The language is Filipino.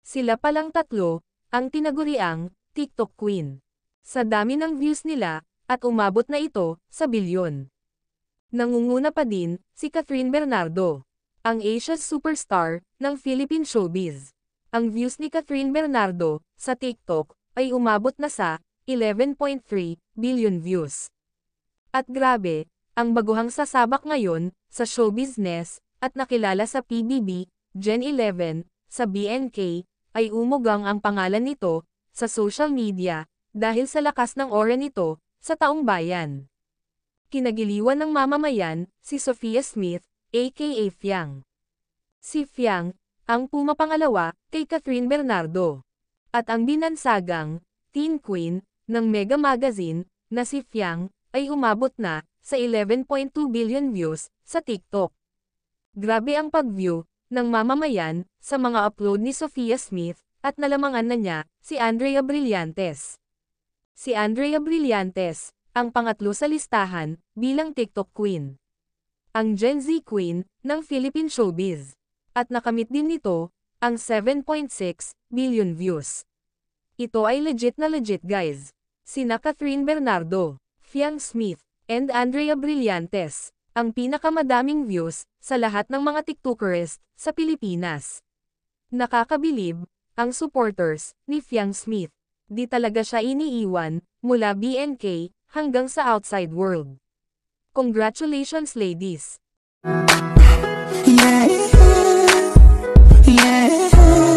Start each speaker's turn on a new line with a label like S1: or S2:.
S1: Sila palang tatlo, ang tinaguriang TikTok Queen. Sa dami ng views nila, at umabot na ito sa bilyon. Nangunguna pa din si Catherine Bernardo, ang Asia's superstar ng Philippine showbiz. Ang views ni Catherine Bernardo sa TikTok ay umabot na sa 11.3 billion views. At grabe, ang baguhang sasabak ngayon sa show business at nakilala sa PBB, Gen 11, sa BNK, ay umugang ang pangalan nito sa social media dahil sa lakas ng aura nito sa taong bayan. Kinagiliwan ng mamamayan si Sophia Smith, aka Fiang. Si Fiang, ang pumapangalawa kay Catherine Bernardo. At ang binansagang teen queen ng Mega Magazine na si Fiang ay umabot na sa 11.2 billion views sa TikTok. Grabe ang pag-view ng mamamayan sa mga upload ni Sophia Smith at nalamangan na niya si Andrea Brillantes. Si Andrea Brillantes ang pangatlo sa listahan bilang TikTok Queen. Ang Gen Z Queen ng Philippine showbiz. At nakamit din nito ang 7.6 billion views. Ito ay legit na legit guys. Sina Catherine Bernardo, Fiang Smith, and Andrea Brillantes, ang pinakamadaming views sa lahat ng mga TikTokers sa Pilipinas. Nakakabilib ang supporters ni Fiang Smith. Di talaga siya iniiwan mula BNK hanggang sa outside world. Congratulations ladies!
S2: Yeah, yeah.